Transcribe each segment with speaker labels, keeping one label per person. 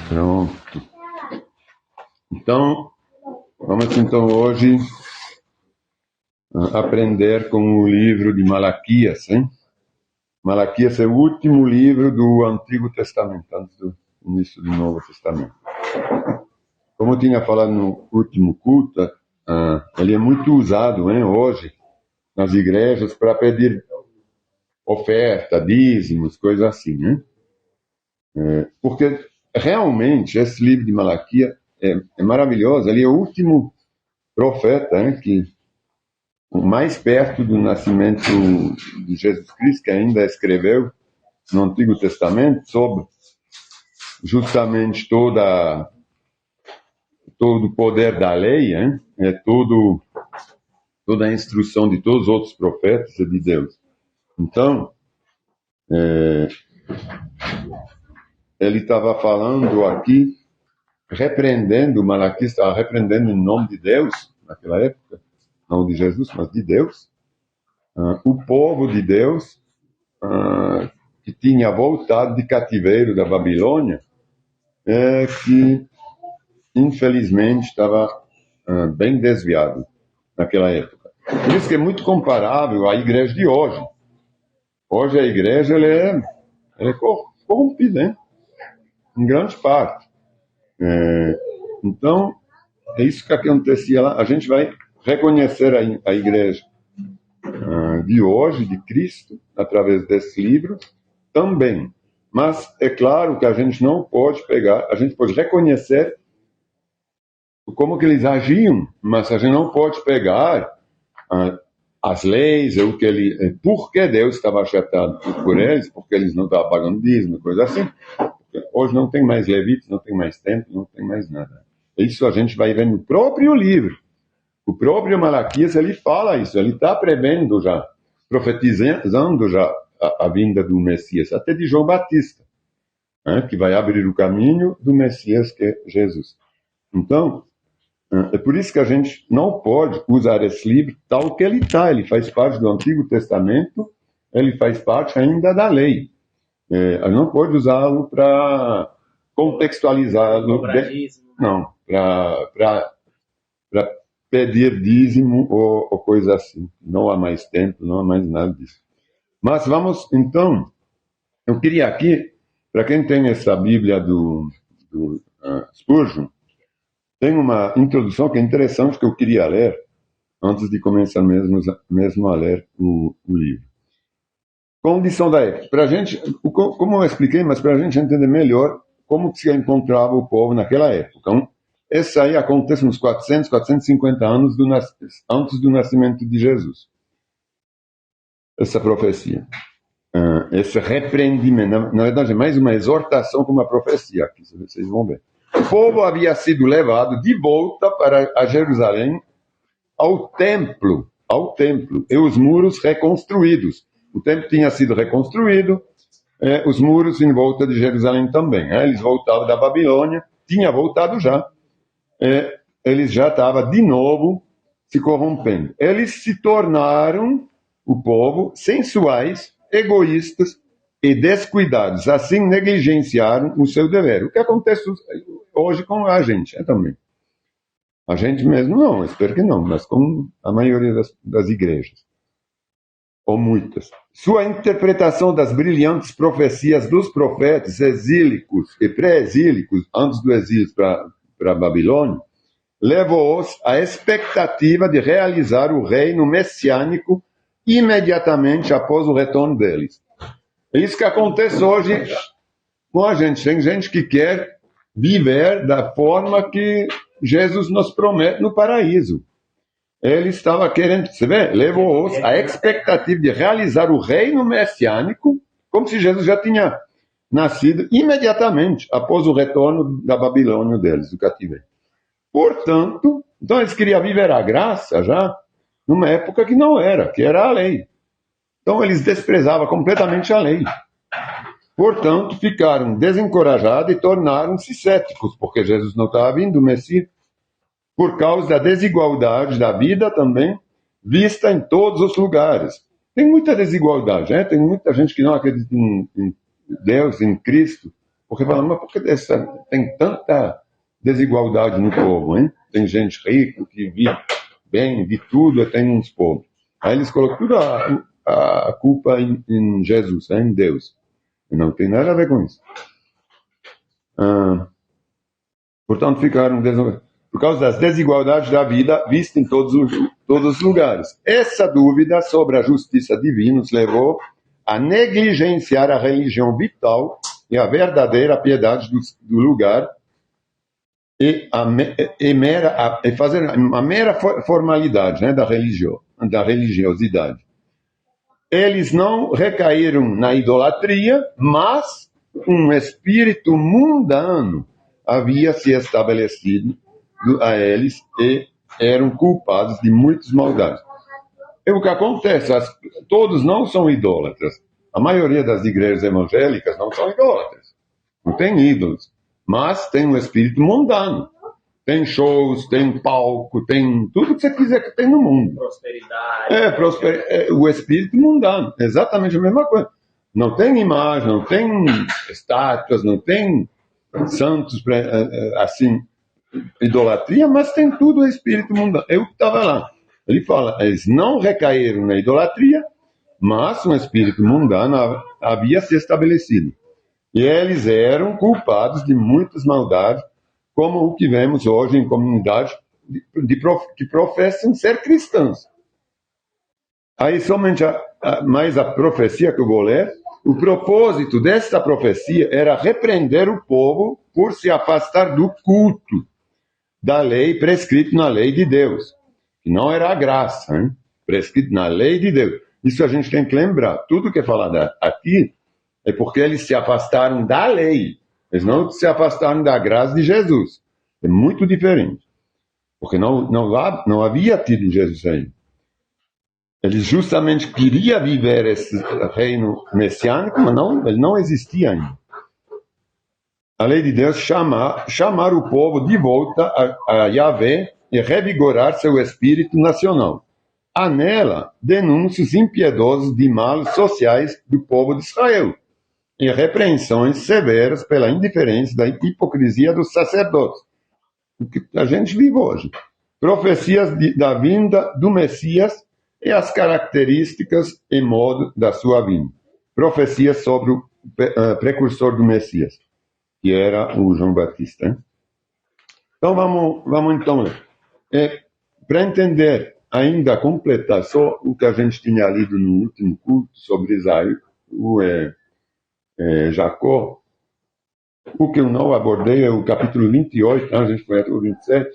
Speaker 1: Pronto. Então, vamos então hoje aprender com o livro de Malaquias, hein? Malaquias é o último livro do Antigo Testamento, antes do início do Novo Testamento. Como eu tinha falado no último culto, ele é muito usado, hein, hoje nas igrejas para pedir oferta, dízimos, coisas assim, né? Porque realmente esse livro de Malaquias é maravilhoso. Ele é o último profeta, né, que mais perto do nascimento de Jesus Cristo, que ainda escreveu no Antigo Testamento sobre justamente todo o poder da lei, hein? Toda a instrução de todos os outros profetas de Deus. Então, ele estava falando aqui, repreendendo, Malaquias estava repreendendo em nome de Deus, naquela época, não de Jesus, mas de Deus, o povo de Deus, que tinha voltado de cativeiro da Babilônia, que infelizmente estava bem desviado naquela época. Por isso que é muito comparável à igreja de hoje. Hoje a igreja ela é corrompida, hein? Em grande parte. Então, é isso que acontecia lá. A gente vai reconhecer a igreja de hoje, de Cristo, através desse livro, também. Mas é claro que a gente não pode pegar, a gente pode reconhecer como que eles agiam, mas a gente não pode pegar as leis, por que Deus estava chateado por eles, porque eles não estavam pagando dízimo, coisa assim. Hoje não tem mais levitas, não tem mais templo, não tem mais nada. Isso a gente vai ver no próprio livro. O próprio Malaquias, ele fala isso, ele está prevendo já, profetizando já a vinda do Messias, até de João Batista, que vai abrir o caminho do Messias, que é Jesus. Então, é por isso que a gente não pode usar esse livro tal que ele está. Ele faz parte do Antigo Testamento, ele faz parte ainda da lei. A gente não pode usá-lo para contextualizá-lo. Não, para pedir dízimo ou coisa assim. Não há mais tempo, não há mais nada disso. Mas vamos, então, eu queria aqui, para quem tem essa Bíblia do Spurgeon, tem uma introdução que é interessante que eu queria ler antes de começar mesmo a ler o livro. Condição da época. Para a gente, como eu expliquei, mas para a gente entender melhor como se encontrava o povo naquela época. Então, essa aí acontece uns 450 anos antes do nascimento de Jesus. Essa profecia. Esse repreendimento. Na verdade, é mais uma exortação que uma profecia aqui, vocês vão ver. O povo havia sido levado de volta a Jerusalém, ao templo, e os muros reconstruídos. O templo tinha sido reconstruído, os muros em volta de Jerusalém também. Eles voltavam da Babilônia, tinha voltado já. Eles já estavam de novo se corrompendo. Eles se tornaram, o povo, sensuais, egoístas e descuidados. Assim negligenciaram o seu dever. O que acontece hoje com a gente também. A gente mesmo não, espero que não, mas com a maioria das igrejas. Ou muitas. Sua interpretação das brilhantes profecias dos profetas exílicos e pré-exílicos, antes do exílio para a Babilônia, levou-os à expectativa de realizar o reino messiânico imediatamente após o retorno deles. É isso que acontece hoje com a gente. Tem gente que quer viver da forma que Jesus nos promete no paraíso. Ele estava querendo, você vê, levou-os à expectativa de realizar o reino messiânico, como se Jesus já tinha nascido imediatamente após o retorno da Babilônia deles, do cativeiro. Portanto, então eles queriam viver a graça já numa época que não era, que era a lei. Então eles desprezavam completamente a lei. Portanto, ficaram desencorajados e tornaram-se céticos, porque Jesus não estava vindo, o Messias, por causa da desigualdade da vida também, vista em todos os lugares. Tem muita desigualdade, tem muita gente que não acredita em Deus, em Cristo, Porque falamos, mas por que tem tanta desigualdade no povo, hein? Tem gente rica que vive bem, de tudo, e tem uns povos. Aí eles colocam tudo a culpa em Jesus, em Deus. E não tem nada a ver com isso. Portanto, ficaram por causa das desigualdades da vida vistas em todos os lugares. Essa dúvida sobre a justiça divina nos levou a negligenciar a religião vital e a verdadeira piedade do lugar e fazer uma mera formalidade, né, da religiosidade. Eles não recaíram na idolatria, mas um espírito mundano havia se estabelecido a eles e eram culpados de muitas maldades. E o que acontece? Todos não são idólatras. A maioria das igrejas evangélicas não são idólatras. Não tem ídolos. Mas tem um espírito mundano. Tem shows, tem palco, tem tudo que você quiser que tem no mundo. Prosperidade. O espírito mundano. Exatamente a mesma coisa. Não tem imagem, não tem estátuas, não tem santos, assim, idolatria, mas tem tudo o espírito mundano. Eu que estava lá. Ele fala, eles não recaíram na idolatria, mas um espírito mundano havia se estabelecido. E eles eram culpados de muitas maldades, como o que vemos hoje em comunidades que professam ser cristãs. Aí somente mais a profecia que eu vou ler. O propósito desta profecia era repreender o povo por se afastar do culto da lei prescrito na lei de Deus. Que não era a graça, hein? Prescrito na lei de Deus. Isso a gente tem que lembrar. Tudo que é falado aqui é porque eles se afastaram da lei. Eles não se afastaram da graça de Jesus. É muito diferente. Porque não havia tido Jesus ainda. Eles justamente queriam viver esse reino messiânico, mas ele não existia ainda. A lei de Deus chamar o povo de volta a Yahvé e revigorar seu espírito nacional. Há nela denúncias impiedosas de males sociais do povo de Israel e repreensões severas pela indiferença da hipocrisia dos sacerdotes. O que a gente vive hoje. Profecias da vinda do Messias e as características e modo da sua vinda. Profecias sobre o precursor do Messias, que era o João Batista. Hein? Então vamos então ler. Para entender, ainda completar só o que a gente tinha lido no último culto sobre Isaías, Jacó, o que eu não abordei é o capítulo 28, a gente foi até o 27,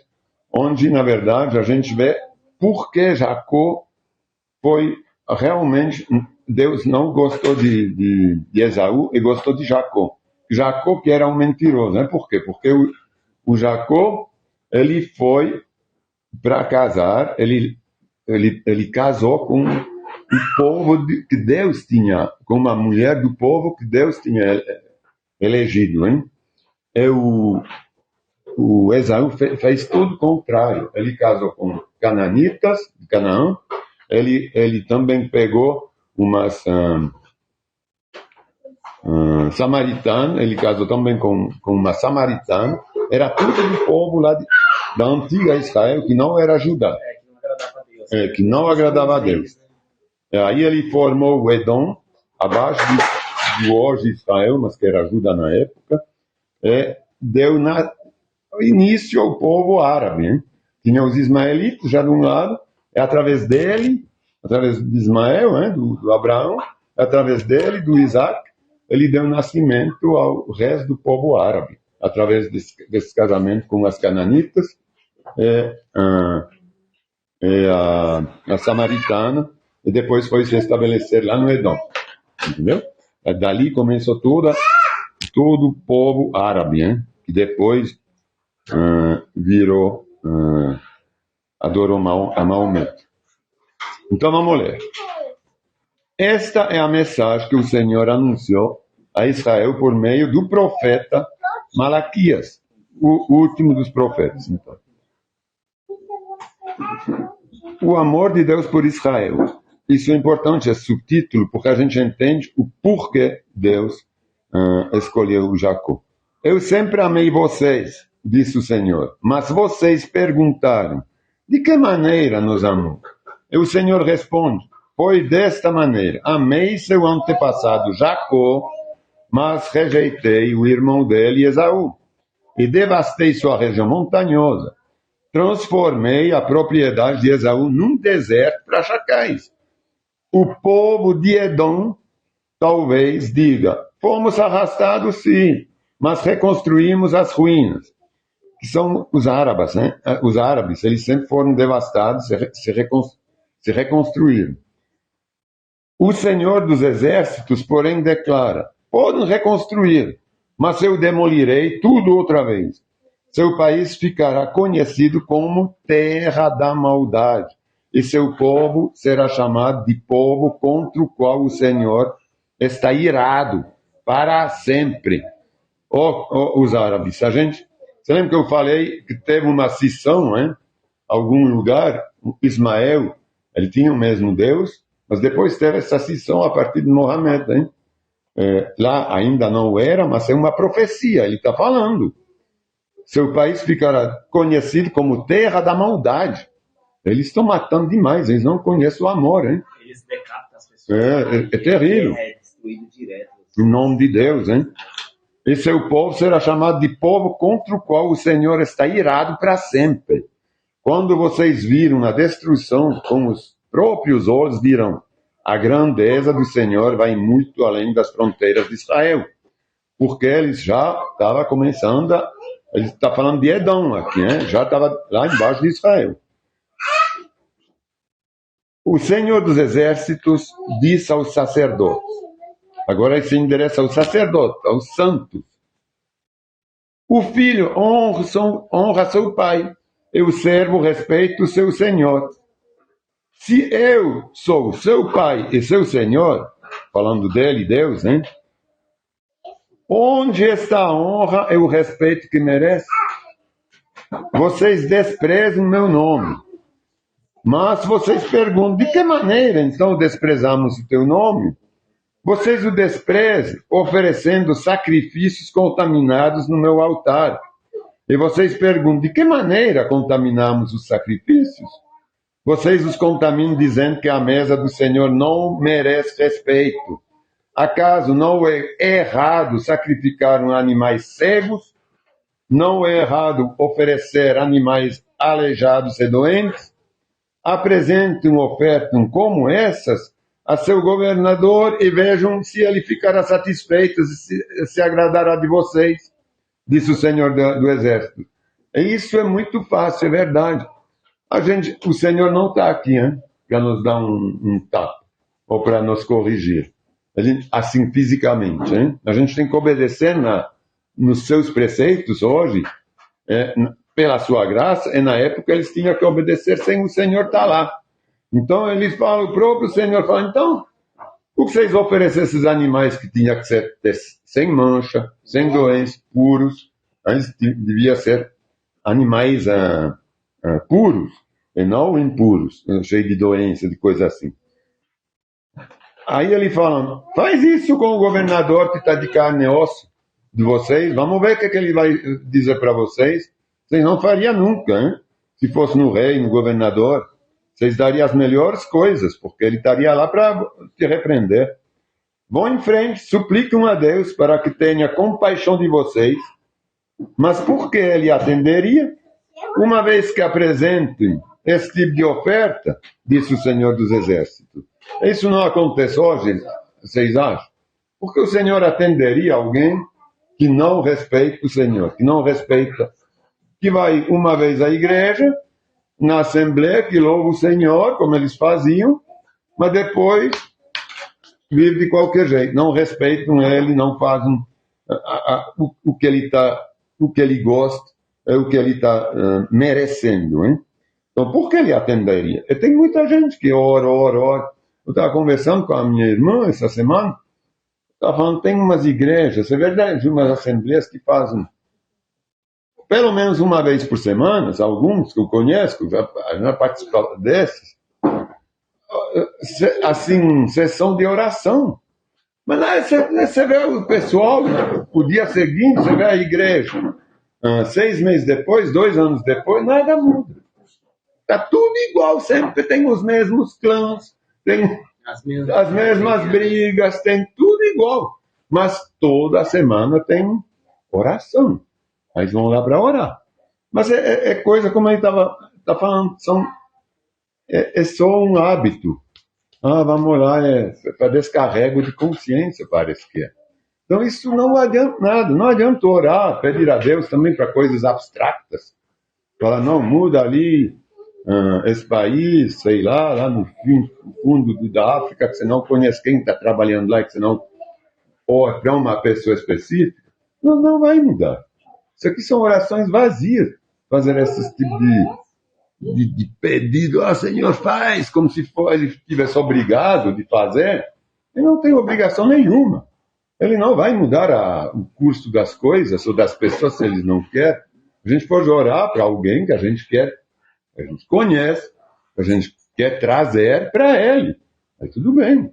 Speaker 1: onde, na verdade, a gente vê por que Jacó foi realmente... Deus não gostou de Esaú e gostou de Jacó. Jacó que era um mentiroso. Né? Por quê? Porque o Jacó, ele foi para casar, ele casou com o povo que Deus tinha, com uma mulher do povo que Deus tinha elegido. Hein? O Esaú fez tudo o contrário. Ele casou com cananitas de Canaã, ele também pegou umas samaritanas, ele casou também com uma samaritana, era tudo do povo lá da antiga Israel, que não era Judá, que não agradava a Deus. Aí ele formou o Edom, abaixo do hoje Israel, mas que era Judá na época, deu início ao povo árabe. Hein? Tinha os ismaelitas já de um lado, através dele, através de Ismael, né, do Abraão, através dele, do Isaac, ele deu nascimento ao resto do povo árabe, através desse casamento com as cananitas a samaritana, e depois foi se estabelecer lá no Edom. Entendeu? Dali começou todo o povo árabe, hein, que depois adorou a Maomé. Então vamos ler. Esta é a mensagem que o Senhor anunciou a Israel por meio do profeta Malaquias, o último dos profetas. Então. O amor de Deus por Israel. Isso é importante, esse subtítulo, porque a gente entende o porquê Deus escolheu Jacó. Eu sempre amei vocês, disse o Senhor, mas vocês perguntaram, de que maneira nos amou? E o Senhor responde, foi desta maneira, amei seu antepassado Jacó, mas rejeitei o irmão dele, Esaú, e devastei sua região montanhosa. Transformei a propriedade de Esaú num deserto para chacais. O povo de Edom talvez diga, fomos arrastados sim, mas reconstruímos as ruínas. Que são os árabes, né? Os árabes, eles sempre foram devastados, se reconstruíram. O Senhor dos Exércitos, porém, declara, podem reconstruir, mas eu demolirei tudo outra vez. Seu país ficará conhecido como terra da maldade, e seu povo será chamado de povo contra o qual o Senhor está irado para sempre. Os árabes, você lembra que eu falei que teve uma cisão, né? Algum lugar, Ismael, ele tinha o mesmo Deus, mas depois teve essa cisão a partir de Mohammed, hein? Lá ainda não era, mas é uma profecia, ele está falando. Seu país ficará conhecido como terra da maldade. Eles estão matando demais, eles não conhecem o amor, hein?
Speaker 2: Eles decapitam as pessoas.
Speaker 1: É terrível.
Speaker 2: É destruído direto.
Speaker 1: Em nome de Deus, hein? E seu povo será chamado de povo contra o qual o Senhor está irado para sempre. Quando vocês viram a destruição com os próprios olhos, dirão, a grandeza do Senhor vai muito além das fronteiras de Israel. Porque eles já estavam começando ele está falando de Edom aqui, né? Já estava lá embaixo de Israel. O Senhor dos Exércitos disse aos sacerdotes, agora ele se endereça aos sacerdotes, aos santos. O filho honra seu pai, e o servo respeita o seu senhor. Se eu sou seu pai e seu senhor, falando dele, Deus, né? Onde está a honra e o respeito que merece? Vocês desprezam meu nome. Mas vocês perguntam, de que maneira então desprezamos o teu nome? Vocês o desprezam, oferecendo sacrifícios contaminados no meu altar. E vocês perguntam, de que maneira contaminamos os sacrifícios? Vocês os contaminam dizendo que a mesa do Senhor não merece respeito. Acaso não é errado sacrificar animais cegos? Não é errado oferecer animais aleijados e doentes? Apresentem uma oferta como essas a seu governador e vejam se ele ficará satisfeito, se agradará de vocês, disse o Senhor do Exército. E isso é muito fácil, é verdade. O Senhor não está aqui, hein, para nos dar um tapa ou para nos corrigir. Assim, fisicamente. Hein? A gente tem que obedecer nos seus preceitos hoje, pela sua graça, e na época eles tinham que obedecer sem o Senhor estar lá. Então eles falam, o próprio Senhor fala, então, por que vocês oferecem esses animais que tinham que ser sem mancha, sem doença, puros? Eles deviam ser animais puros, e não impuros, cheios de doença, de coisa assim. Aí ele fala, faz isso com o governador que está de carne e osso de vocês, vamos ver o que ele vai dizer para vocês. Vocês não fariam nunca, hein? Se fosse no rei, no governador, vocês dariam as melhores coisas, porque ele estaria lá para te repreender. Vão em frente, supliquem a Deus para que tenha compaixão de vocês. Mas por que ele atenderia? Uma vez que apresentem esse tipo de oferta, disse o Senhor dos Exércitos. Isso não acontece hoje, vocês acham? Porque o Senhor atenderia alguém que não respeita o Senhor, que não respeita, que vai uma vez à igreja, na assembleia, que louva o Senhor, como eles faziam, mas depois vive de qualquer jeito, não respeitam ele, não fazem o que ele gosta, o que ele está merecendo, hein? Então, por que ele atenderia? E tem muita gente que ora. Eu estava conversando com a minha irmã essa semana, estava falando, tem umas igrejas, é verdade, umas assembleias que fazem pelo menos uma vez por semana, alguns que eu conheço, que já participo desses, assim, sessão de oração. Mas lá você vê o pessoal, o dia seguinte, você vê a igreja. 6 meses depois, 2 anos depois, nada muda. Está tudo igual, sempre tem os mesmos clãs, tem as mesmas brigas, tem tudo igual. Mas toda semana tem oração. Aí eles vão lá para orar. Mas é coisa, como ele está falando, é só um hábito. Vamos orar, para descarrego de consciência, parece que é. Então isso não adianta nada. Não adianta orar, pedir a Deus também para coisas abstratas. Falar, não, muda ali esse país, sei lá no fundo da África, que você não conhece quem está trabalhando lá, que você não... Ou para uma pessoa específica. Não vai mudar. Isso aqui são orações vazias. Fazer esse tipo de pedido, Senhor, faz, como se ele estivesse obrigado de fazer. Ele não tem obrigação nenhuma. Ele não vai mudar o curso das coisas ou das pessoas se ele não quer. A gente pode orar para alguém que a gente quer, a gente conhece, a gente quer trazer para ele. Aí tudo bem.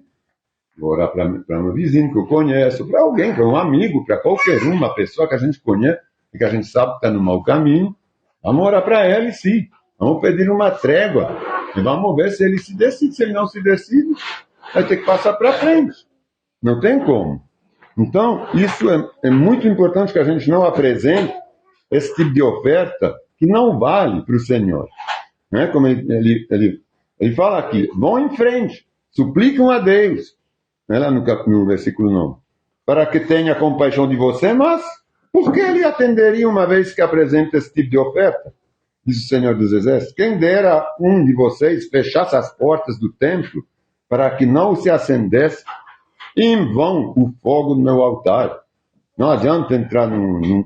Speaker 1: Vou orar para um vizinho que eu conheço, para alguém, para um amigo, para qualquer uma pessoa que a gente conhece e que a gente sabe que está no mau caminho. Vamos orar para ele, sim. Vamos pedir uma trégua. E vamos ver se ele se decide. Se ele não se decide, vai ter que passar para frente. Não tem como. Então, isso é muito importante que a gente não apresente esse tipo de oferta que não vale para o Senhor. Né? Como ele fala aqui, vão em frente, suplicam a Deus, né? Lá no versículo 9, para que tenha compaixão de você, mas por que ele atenderia uma vez que apresenta esse tipo de oferta? Diz o Senhor dos Exércitos, quem dera um de vocês fechasse as portas do templo para que não se acendesse em vão o fogo do meu altar. Não adianta entrar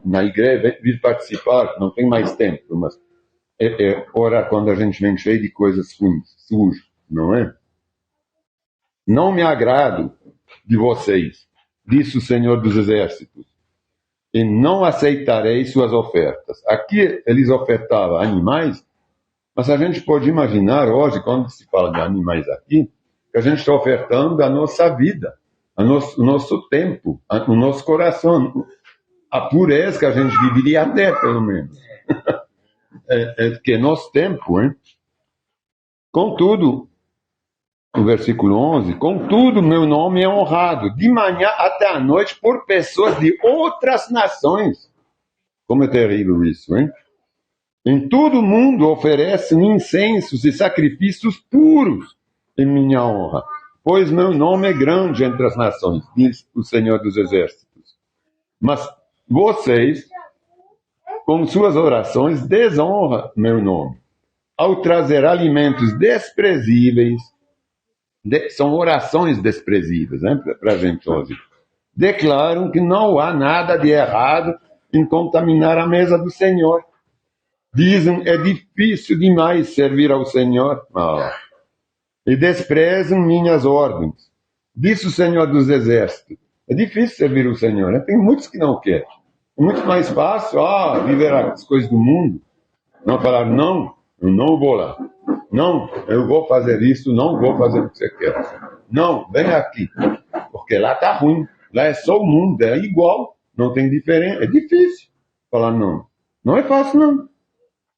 Speaker 1: na igreja, vir participar, não tem mais tempo, mas orar quando a gente vem cheio de coisas ruins, sujas, não é? Não me agrado de vocês, disse o Senhor dos Exércitos, e não aceitarei suas ofertas. Aqui eles ofertavam animais, mas a gente pode imaginar hoje, quando se fala de animais aqui, que a gente está ofertando a nossa vida, o nosso tempo, o nosso coração, a pureza que a gente viveria até, pelo menos. Que é nosso tempo, hein? Contudo, no versículo 11, contudo, meu nome é honrado, de manhã até à noite, por pessoas de outras nações. Como é terrível isso, hein? Em todo o mundo oferecem incensos e sacrifícios puros em minha honra, pois meu nome é grande entre as nações, diz o Senhor dos Exércitos. Mas vocês, com suas orações, desonram meu nome. Ao trazer alimentos desprezíveis, são orações desprezíveis, né, para a gente hoje, declaram que não há nada de errado em contaminar a mesa do Senhor. Dizem, é difícil demais servir ao Senhor. E desprezam minhas ordens. Disse o Senhor dos Exércitos. É difícil servir o Senhor, né? Tem muitos que não querem. É muito mais fácil viver as coisas do mundo. Não falar, não, eu não vou lá. Não, eu vou fazer isso, não vou fazer o que você quer. Não, vem aqui. Porque lá está ruim. Lá é só o mundo, é igual. Não tem diferença. É difícil falar não. Não é fácil, não.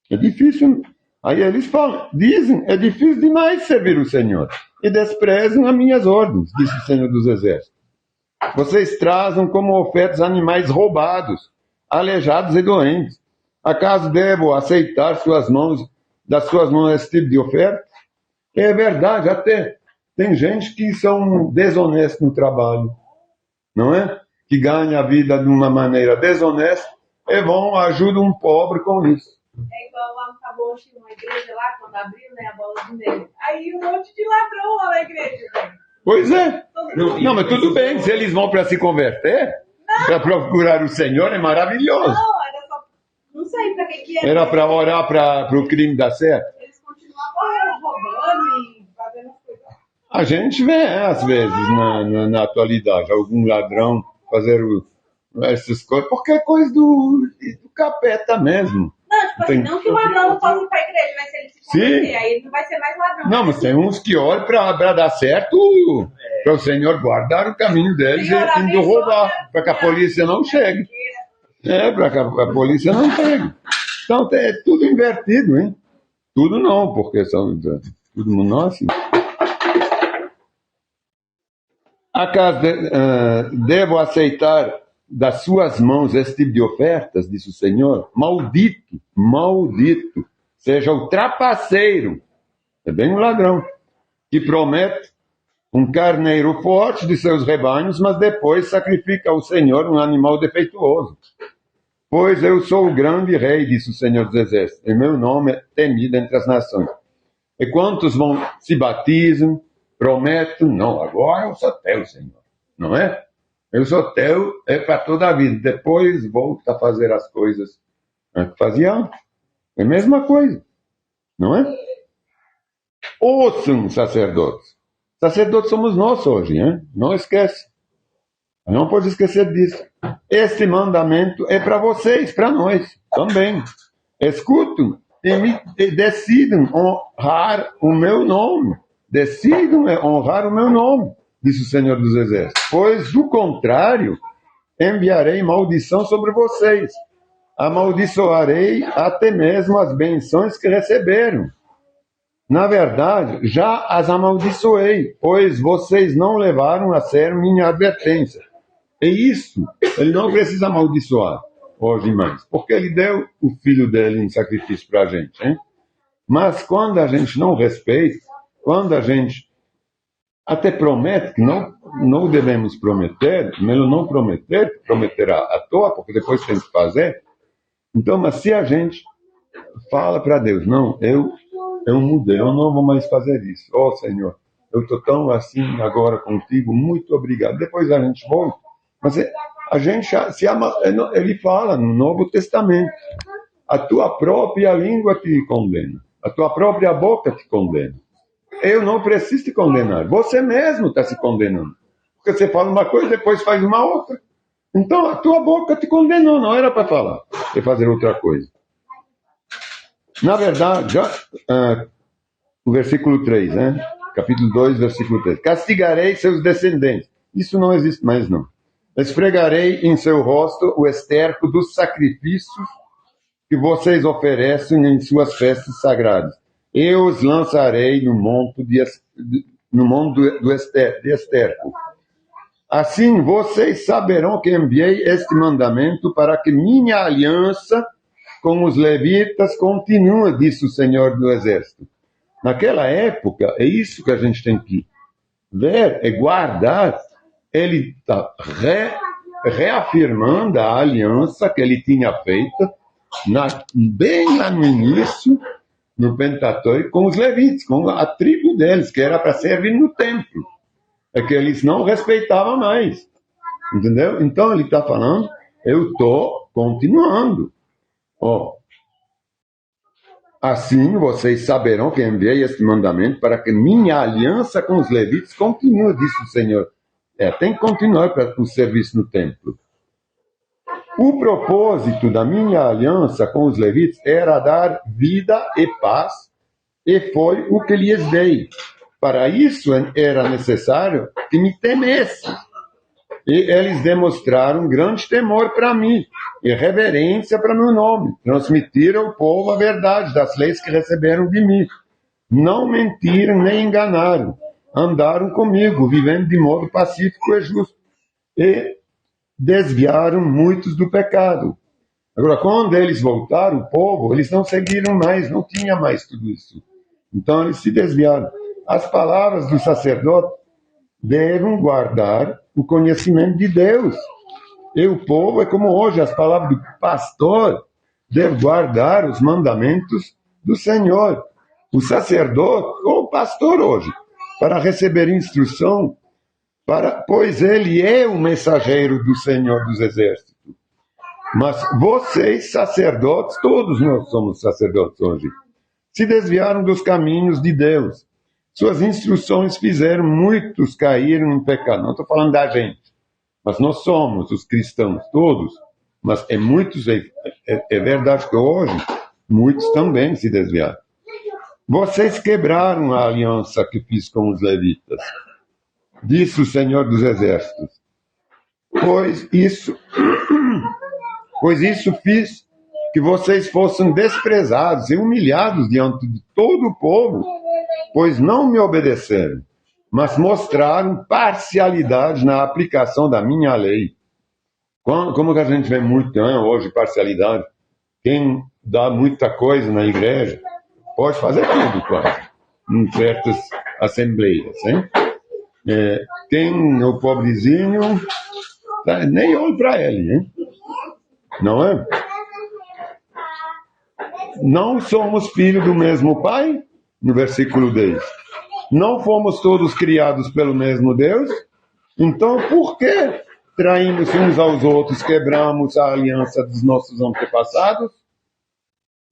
Speaker 1: É difícil. Aí eles falam, dizem, é difícil demais servir o Senhor. E desprezam as minhas ordens, disse o Senhor dos Exércitos. Vocês trazem como ofertas animais roubados, aleijados e doentes. Acaso devo aceitar das suas mãos esse tipo de oferta? É verdade, até tem gente que são desonestos no trabalho, não é? Que ganha a vida de uma maneira desonesta e ajudam um pobre com isso.
Speaker 3: É igual lá no Taboão, tinha uma igreja lá, quando abriu, né, a bola de neve. Aí um monte de ladrão lá na igreja, velho.
Speaker 1: Pois é. Não, mas tudo bem, se eles vão para se converter, para procurar o Senhor, é maravilhoso.
Speaker 3: Não, era só... Não sei para que era.
Speaker 1: Era para orar para o crime dar certo.
Speaker 3: Eles continuavam roubando e fazendo as coisas.
Speaker 1: A gente vê, às vezes, na atualidade, algum ladrão fazer essas coisas, porque é coisa do capeta mesmo.
Speaker 3: Não, tipo assim, não que o ladrão não possa ir para a igreja, mas se ele se converter,
Speaker 1: Sim.
Speaker 3: aí ele não vai ser mais ladrão.
Speaker 1: Não, mas tem uns que olham para dar certo, para o Senhor guardar o caminho deles
Speaker 3: Senhor,
Speaker 1: e indo
Speaker 3: abençoa
Speaker 1: roubar, para que a
Speaker 3: minha
Speaker 1: polícia não chegue. Para que a polícia não chegue. Então é tudo invertido, hein? Tudo não, porque todo mundo não é assim. Acaso devo aceitar das suas mãos esse tipo de ofertas, disse o Senhor? Maldito, maldito, seja o trapaceiro, é bem um ladrão, que promete um carneiro forte de seus rebanhos, mas depois sacrifica ao Senhor um animal defeituoso. Pois eu sou o grande rei, disse o Senhor dos Exércitos, e meu nome é temido entre as nações. E quantos se batizam, prometem, não, agora eu sou teu, Senhor, não é? Eu sou teu, é para toda a vida. Depois volta a fazer as coisas que fazia antes. É a mesma coisa, não é? Ouçam, sacerdotes. Sacerdotes somos nós hoje, hein? Não esquece. Não pode esquecer disso. Este mandamento é para vocês, para nós também. Escutam e decidam honrar o meu nome. Decidam honrar o meu nome, disse o Senhor dos Exércitos. Pois, do contrário, enviarei maldição sobre vocês. Amaldiçoarei até mesmo as benções que receberam. Na verdade, já as amaldiçoei, pois vocês não levaram a sério minha advertência. É isso, ele não precisa amaldiçoar hoje mais, porque ele deu o filho dele em sacrifício para a gente, hein? Mas quando a gente não respeita, quando a gente até promete, que não devemos prometer, melhor não prometer, prometerá à toa, porque depois tem que fazer. Então, mas se a gente fala para Deus, não, eu mudei, eu não vou mais fazer isso. Senhor, eu estou tão assim agora contigo, muito obrigado. Depois a gente volta. Mas a gente se ama, ele fala no Novo Testamento, a tua própria língua te condena, a tua própria boca te condena. Eu não preciso te condenar, você mesmo está se condenando. Porque você fala uma coisa, depois faz uma outra. Então a tua boca te condenou, não era para falar e fazer outra coisa. Na verdade, o versículo 3, né? Capítulo 2, versículo 3. Castigarei seus descendentes. Isso não existe mais, não. Esfregarei em seu rosto o esterco dos sacrifícios que vocês oferecem em suas festas sagradas. Eu os lançarei no monte de esterco. Assim vocês saberão que enviei este mandamento para que minha aliança com os levitas continue, disse o Senhor do Exército. Naquela época, é isso que a gente tem que ver, é guardar. Ele está reafirmando a aliança que ele tinha feita bem lá no início, no Pentateuco, com os levitas, com a tribo deles, que era para servir no templo. É que eles não respeitavam mais. Entendeu? Então ele está falando, eu estou continuando. Assim vocês saberão que enviei este mandamento para que minha aliança com os levitas continue, disse o Senhor. Tem que continuar para o serviço no templo. O propósito da minha aliança com os levitas era dar vida e paz, e foi o que lhes dei. Para isso era necessário que me temessem. E eles demonstraram grande temor para mim e reverência para meu nome. Transmitiram ao povo a verdade das leis que receberam de mim. Não mentiram nem enganaram. Andaram comigo, vivendo de modo pacífico e justo. E desviaram muitos do pecado. Agora, quando eles voltaram, o povo, eles não seguiram mais, não tinha mais tudo isso. Então, eles se desviaram. As palavras do sacerdote devem guardar o conhecimento de Deus. E o povo é como hoje, as palavras do pastor devem guardar os mandamentos do Senhor. O sacerdote, ou o pastor hoje, para receber instrução, pois ele é o mensageiro do Senhor dos Exércitos. Mas vocês, sacerdotes, todos nós somos sacerdotes hoje, se desviaram dos caminhos de Deus. Suas instruções fizeram muitos caírem em pecado. Não estou falando da gente, mas nós somos os cristãos todos. Mas muitos, é verdade que hoje muitos também se desviaram. Vocês quebraram a aliança que fiz com os levitas, disse o Senhor dos Exércitos. Pois isso fiz que vocês fossem desprezados e humilhados diante de todo o povo, pois não me obedeceram, mas mostraram parcialidade na aplicação da minha lei. Como que a gente vê muito hoje parcialidade? Quem dá muita coisa na igreja pode fazer tudo, quase, em certas assembleias. Hein? Quem é o pobrezinho, nem olha para ele, hein? Não é? Não somos filhos do mesmo Pai? No versículo 10. Não fomos todos criados pelo mesmo Deus? Então, por que traímos uns aos outros, quebramos a aliança dos nossos antepassados?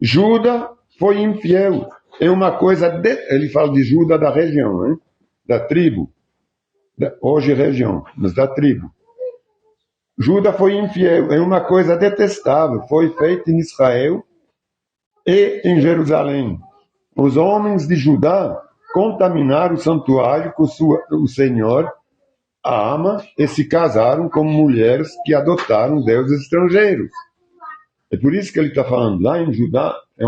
Speaker 1: Judas foi infiel. É uma coisa... Ele fala de Judas da região, hein? Da tribo. Hoje região, mas da tribo. Judas foi infiel. É uma coisa detestável. Foi feito em Israel e em Jerusalém. Os homens de Judá contaminaram o santuário que o Senhor ama e se casaram com mulheres que adotaram deuses estrangeiros. É por isso que ele está falando, lá em Judá, é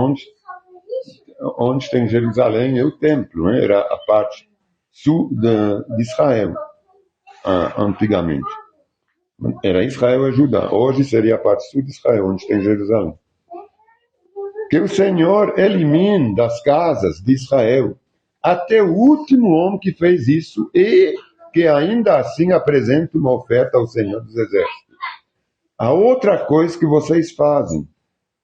Speaker 1: onde tem Jerusalém, é o templo, né? Era a parte sul de Israel, antigamente. Era Israel e Judá. Hoje seria a parte sul de Israel, onde tem Jerusalém. Que o Senhor elimine das casas de Israel até o último homem que fez isso e que ainda assim apresente uma oferta ao Senhor dos Exércitos. A outra coisa que vocês fazem,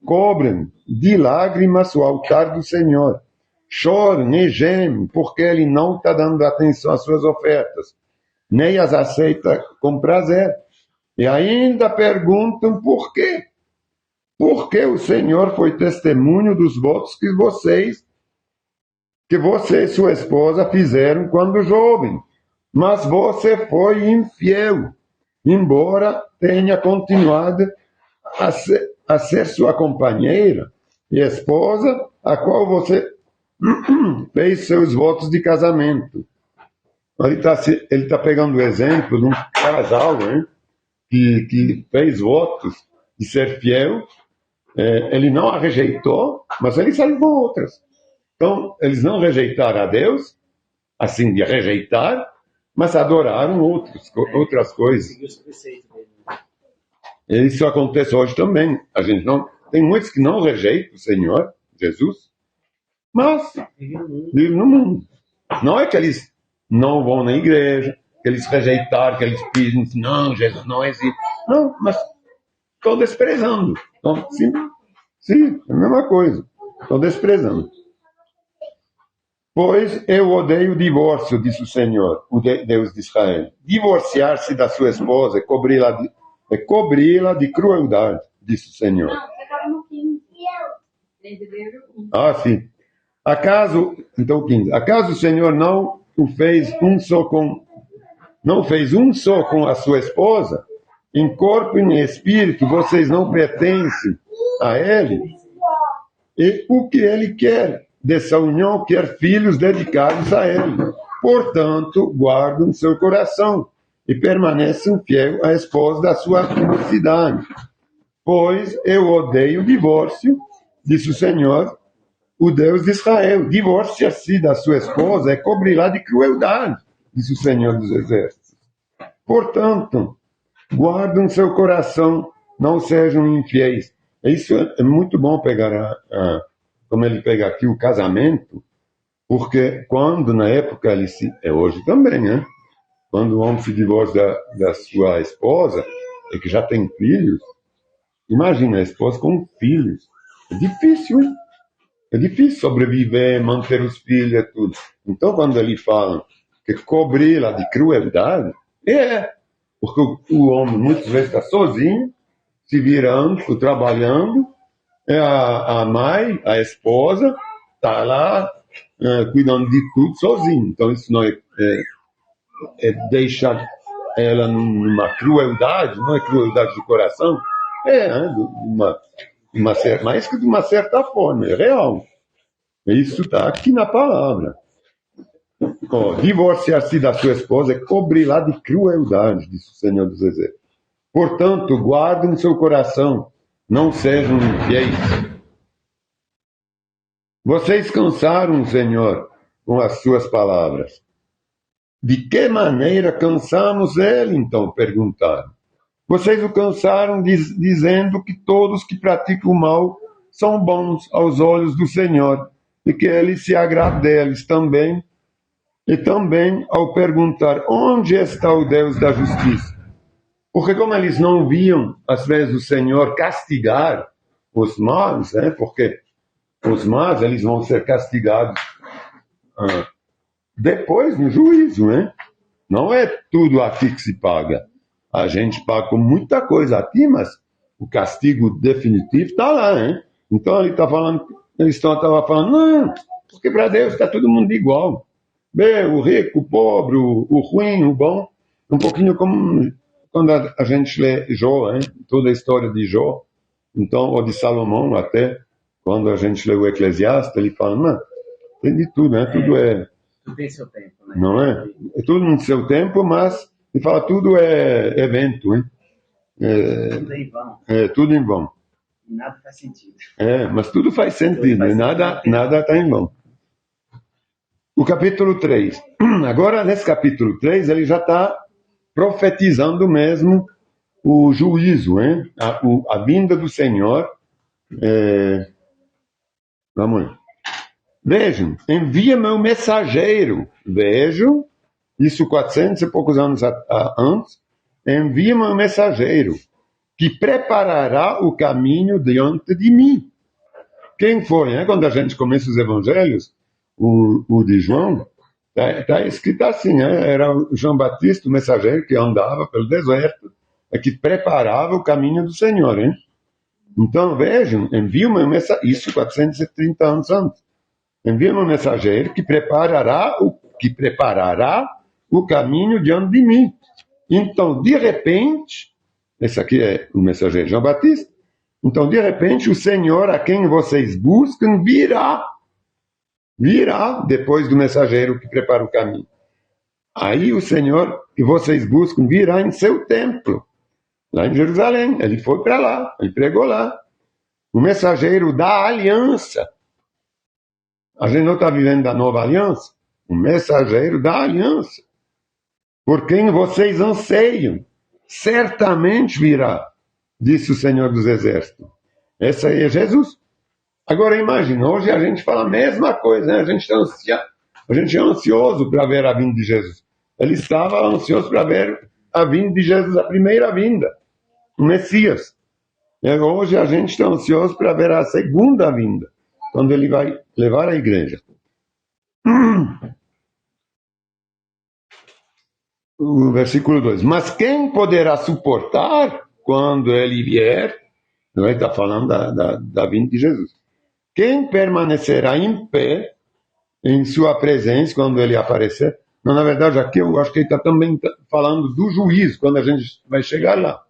Speaker 1: cobrem de lágrimas o altar do Senhor, chorem e gemem, porque Ele não está dando atenção às suas ofertas, nem as aceita com prazer. E ainda perguntam por quê? Porque o Senhor foi testemunho dos votos que você e sua esposa fizeram quando jovem. Mas você foi infiel, embora tenha continuado a ser sua companheira e esposa, a qual você fez seus votos de casamento. Ele está pegando o exemplo de um casal, né, que fez votos de ser fiel. Ele não a rejeitou, mas ele saiu com outras. Então, eles não rejeitaram a Deus, assim, de rejeitar, mas adoraram outras coisas. Isso acontece hoje também. A gente não, tem muitos que não rejeitam o Senhor, Jesus, mas vivem no mundo. Não é que eles não vão na igreja, que eles rejeitaram, que eles pedem, não, Jesus não existe. Não, mas estão desprezando. Então, sim, é a mesma coisa. Estão desprezando. Pois eu odeio o divórcio, disse o Senhor, o Deus de Israel. Divorciar-se da sua esposa é cobri-la de crueldade, disse o Senhor.
Speaker 3: Não, você estava no 15.
Speaker 1: Sim. Então 15. Acaso o Senhor não fez um só com a sua esposa? Em corpo e em espírito, vocês não pertencem a Ele? E o que Ele quer dessa união? Quer filhos dedicados a Ele. Portanto, guardem seu coração e permaneçam fiel à esposa da sua mocidade. Pois eu odeio o divórcio, disse o Senhor, o Deus de Israel. Divorcia-se da sua esposa é cobri-la de crueldade, disse o Senhor dos Exércitos. Portanto, guardem seu coração, não sejam infiéis. Isso é muito bom pegar, como ele pega aqui, o casamento, porque quando, na época, hoje também, né? Quando o homem se divorcia da sua esposa, e que já tem filhos, imagina a esposa com filhos. É difícil, hein? É difícil sobreviver, manter os filhos e tudo. Então, quando ele fala que cobri-la de crueldade, porque o homem muitas vezes está sozinho, se virando, trabalhando, a mãe, a esposa, está lá cuidando de tudo sozinho. Então, isso não é deixar ela numa crueldade, não é crueldade do coração, mais que de uma certa forma, é real. Isso está aqui na palavra. Divorciar-se da sua esposa é cobri-la de crueldade, disse o Senhor dos Exércitos. Portanto, guardem seu coração, não sejam infiéis. Vocês cansaram o Senhor com as suas palavras. De que maneira cansamos ele, então? Perguntaram. Vocês o cansaram dizendo que todos que praticam o mal são bons aos olhos do Senhor e que ele se agrada deles também. E também ao perguntar onde está o Deus da justiça. Porque como eles não viam, às vezes, o Senhor castigar os maus, né? Porque os maus eles vão ser castigados depois no juízo, né? Não é tudo aqui que se paga. A gente paga com muita coisa aqui, mas o castigo definitivo está lá, né? Então ele está falando, eles estavam falando, não, porque para Deus está todo mundo igual. O rico, o pobre, o ruim, o bom. Um pouquinho como quando a gente lê Jó, né? Toda a história de Jó, então, ou de Salomão até, quando a gente lê o Eclesiastes, ele fala, não, tem de tudo, né? Tudo é...
Speaker 2: Tudo tem seu tempo, né?
Speaker 1: Não é? É tudo no seu tempo, mas ele fala tudo é evento, hein?
Speaker 2: Tudo em vão.
Speaker 1: É tudo em vão.
Speaker 2: E nada faz sentido.
Speaker 1: Mas tudo faz sentido, né? Nada está em vão. O capítulo 3. Agora, nesse capítulo 3, ele já está profetizando mesmo o juízo, hein? A vinda do Senhor. Vamos lá. Vejam, envia-me um mensageiro. Vejam, isso 400 e poucos anos antes. Envia-me um mensageiro que preparará o caminho diante de mim. Quem foi, né? Quando a gente começa os evangelhos, o de João, está escrito assim, né? Era o João Batista, o mensageiro que andava pelo deserto, que preparava o caminho do Senhor, hein? Então, vejam, envia-me um mensageiro, isso 430 anos antes, envia-me um mensageiro que preparará o caminho diante de mim. Então, de repente, esse aqui é o mensageiro João Batista, então, de repente, o Senhor a quem vocês buscam virá depois do mensageiro que prepara o caminho. Aí o Senhor que vocês buscam virá em seu templo, lá em Jerusalém. Ele foi para lá, ele pregou lá. O mensageiro da aliança. A gente não está vivendo da nova aliança? O mensageiro da aliança. Por quem vocês anseiam, certamente virá, disse o Senhor dos Exércitos. Esse aí é Jesus. Agora imagina, hoje a gente fala a mesma coisa, né? A gente é ansioso para ver a vinda de Jesus. Ele estava ansioso para ver a vinda de Jesus, a primeira vinda, o Messias. E hoje a gente está ansioso para ver a segunda vinda, quando ele vai levar a igreja. O versículo 2. Mas quem poderá suportar quando ele vier? Ele está falando da vinda de Jesus. Quem permanecerá em pé em sua presença quando ele aparecer? Não, na verdade, aqui eu acho que ele está também falando do juízo, quando a gente vai chegar lá.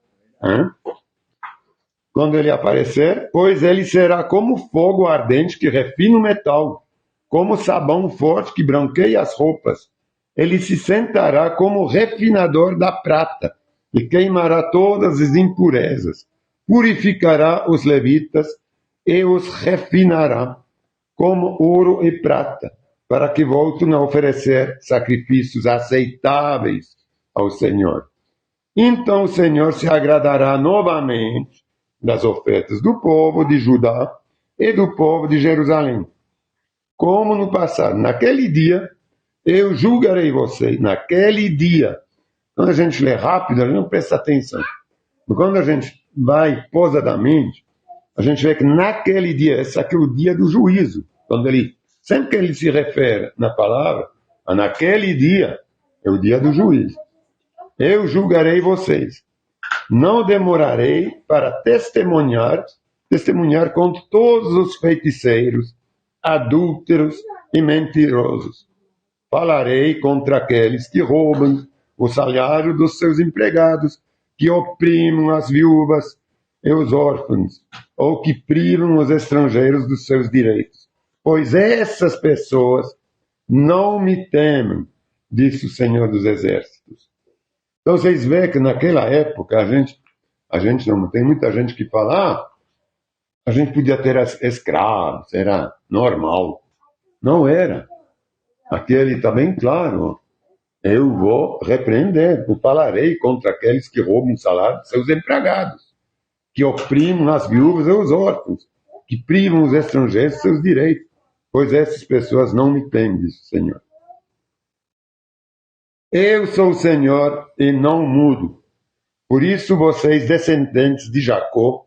Speaker 1: Quando ele aparecer, pois ele será como fogo ardente que refina o metal, como sabão forte que branqueia as roupas. Ele se sentará como refinador da prata e queimará todas as impurezas. Purificará os levitas e os refinará como ouro e prata, para que voltem a oferecer sacrifícios aceitáveis ao Senhor. Então o Senhor se agradará novamente das ofertas do povo de Judá e do povo de Jerusalém, como no passado. Naquele dia, eu julgarei vocês. Naquele dia. Quando a gente lê rápido, a gente não presta atenção. Mas quando a gente vai posadamente, a gente vê que naquele dia, esse aqui é o dia do juízo. Sempre que ele se refere na palavra, a naquele dia, é o dia do juízo. Eu julgarei vocês. Não demorarei para testemunhar contra todos os feiticeiros, adúlteros e mentirosos. Falarei contra aqueles que roubam o salário dos seus empregados, que oprimem as viúvas e os órfãos, ou que privam os estrangeiros dos seus direitos. Pois essas pessoas não me temem, disse o Senhor dos Exércitos. Então vocês veem que naquela época a gente não tem muita gente que fala, a gente podia ter escravos, era normal. Não era. Aqui ele está bem claro. Eu vou repreender, eu falarei contra aqueles que roubam o salário de seus empregados, que oprimem as viúvas e os órfãos, que privam os estrangeiros de seus direitos, pois essas pessoas não me temem, disse o Senhor. Eu sou o Senhor e não mudo. Por isso vocês, descendentes de Jacó,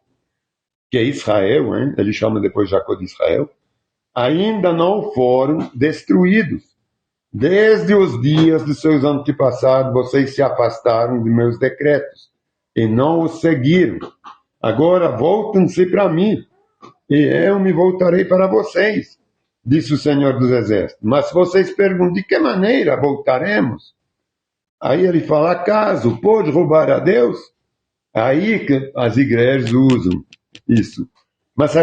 Speaker 1: que é Israel, hein? Ele chama depois Jacó de Israel, ainda não foram destruídos. Desde os dias dos seus antepassados, vocês se afastaram de meus decretos e não os seguiram. Agora voltem-se para mim, e eu me voltarei para vocês, disse o Senhor dos Exércitos. Mas vocês perguntam, de que maneira voltaremos? Aí ele fala, acaso pode roubar a Deus? Aí que as igrejas usam isso. Mas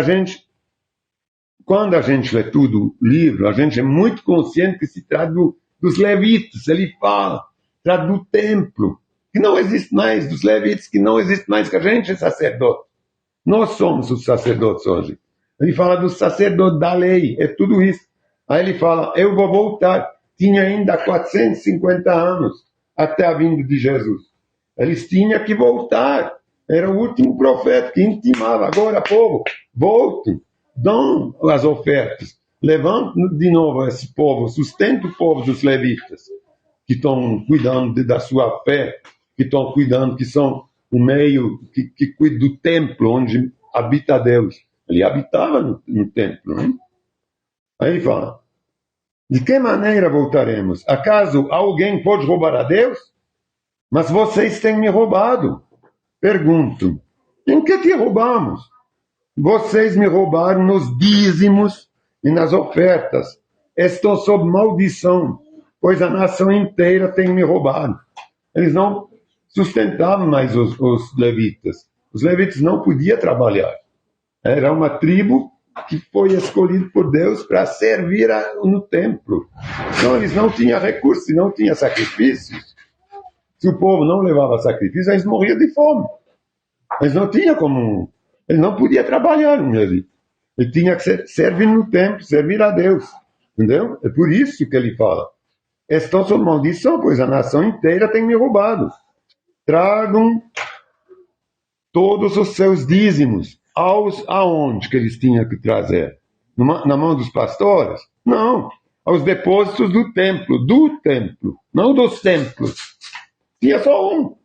Speaker 1: quando a gente lê tudo o livro, a gente é muito consciente que se trata dos levitas. Ele fala, trata do templo, que não existe mais, dos levitas, que não existe mais, que a gente é sacerdote. Nós somos os sacerdotes hoje. Ele fala do sacerdote da lei, é tudo isso. Aí ele fala, eu vou voltar. Tinha ainda 450 anos até a vinda de Jesus. Eles tinham que voltar. Era o último profeta que intimava. Agora, povo, voltem, dão as ofertas. Levantem de novo esse povo, sustenta o povo dos levitas, que estão cuidando da sua fé, que estão cuidando, que são o meio que cuida do templo onde habita Deus. Ele habitava no templo. Né? Aí ele fala, de que maneira voltaremos? Acaso alguém pode roubar a Deus? Mas vocês têm me roubado. Pergunto, em que te roubamos? Vocês me roubaram nos dízimos e nas ofertas. Estou sob maldição, pois a nação inteira tem me roubado. Eles não sustentavam mais os levitas. Os levitas não podiam trabalhar. Era uma tribo que foi escolhida por Deus para servir no templo. Então eles não tinham recursos, não tinham sacrifícios. Se o povo não levava sacrifício, eles morriam de fome. Eles não tinham como... Ele não podia trabalhar, ele tinha que servir no templo, servir a Deus. Entendeu? É por isso que ele fala. Estou sob maldição, pois a nação inteira tem me roubado. Tragam todos os seus dízimos. Aonde que eles tinham que trazer? Na mão dos pastores? Não. Aos depósitos do templo, não dos templos. Tinha só um.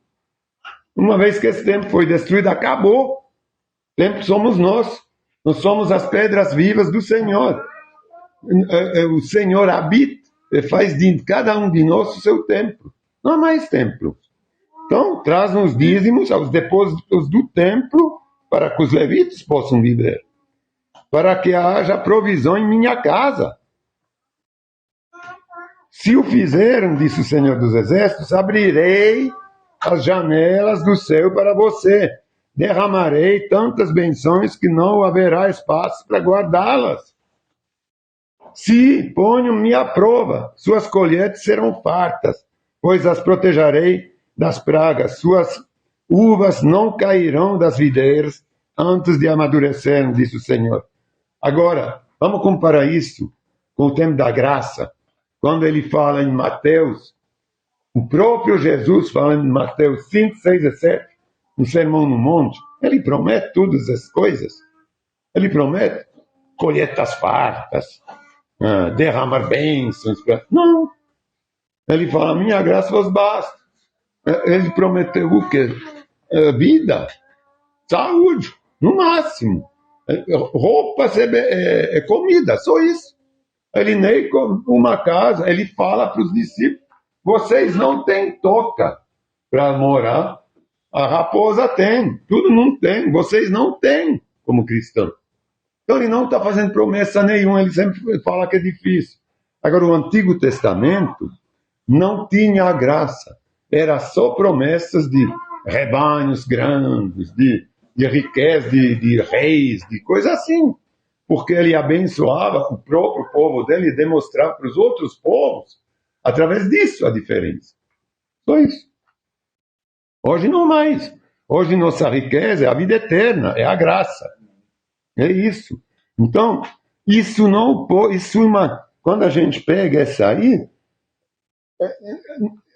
Speaker 1: Uma vez que esse templo foi destruído, acabou. O templo somos nós. Nós somos as pedras vivas do Senhor. O Senhor habita, faz de cada um de nós o seu templo. Não há mais templo. Então, traz os dízimos aos depósitos do templo para que os levitas possam viver. Para que haja provisão em minha casa. Se o fizeram, disse o Senhor dos Exércitos, abrirei as janelas do céu para você. Derramarei tantas bênçãos que não haverá espaço para guardá-las. Se ponham-me à prova, suas colheitas serão fartas, pois as protegerei das pragas. Suas uvas não cairão das videiras antes de amadurecerem, disse o Senhor. Agora, vamos comparar isso com o tempo da graça. Quando ele fala em Mateus, o próprio Jesus falando em Mateus 5, 6 e 7, no Sermão no Monte, ele promete todas as coisas. Ele promete colheitas fartas, derramar bênçãos. Não. Ele fala, minha graça vos basta. Ele prometeu o quê? Vida, saúde, no máximo. Roupa, comida, só isso. Ele nem com uma casa, ele fala para os discípulos, vocês não têm toca para morar. A raposa tem, tudo não tem, vocês não têm como cristão. Então ele não está fazendo promessa nenhuma, ele sempre fala que é difícil. Agora o Antigo Testamento não tinha a graça, era só promessas de rebanhos grandes, de de riqueza, de reis, de coisa assim. Porque ele abençoava o próprio povo dele e demonstrava para os outros povos, através disso, a diferença. Só isso. Hoje não mais. Hoje nossa riqueza é a vida eterna, é a graça. É isso. Então, isso não pode. Quando a gente pega essa aí,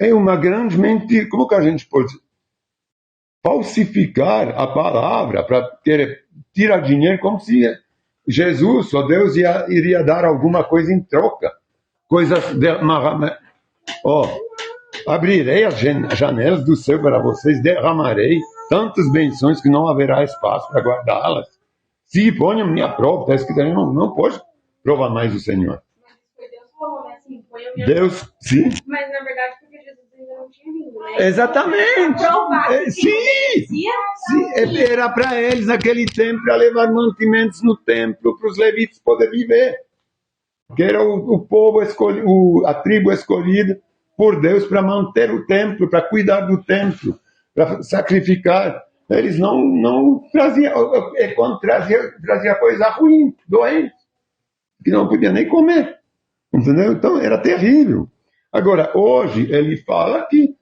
Speaker 1: é uma grande mentira. Como que a gente pode falsificar a palavra para tirar dinheiro como se Jesus, ou Deus, iria dar alguma coisa em troca? Abrirei as janelas do céu para vocês, derramarei tantas benções que não haverá espaço para guardá-las. Se ponham minha prova, está escrito ali, não pode provar mais o Senhor.
Speaker 3: Mas foi Deus que falou, né? Assim, põe a minha
Speaker 1: Deus, sim.
Speaker 3: Mas na verdade, porque Jesus ainda não tinha vindo, né?
Speaker 1: Exatamente. Sim. Era para eles naquele tempo, para levar mantimentos no templo, para os levitas poderem viver. Que era o povo escolhido, a tribo escolhida por Deus para manter o templo, para cuidar do templo, para sacrificar. Eles não traziam, quando trazia coisa ruim, doente, que não podia nem comer. Entendeu? Então era terrível. Agora, hoje ele fala que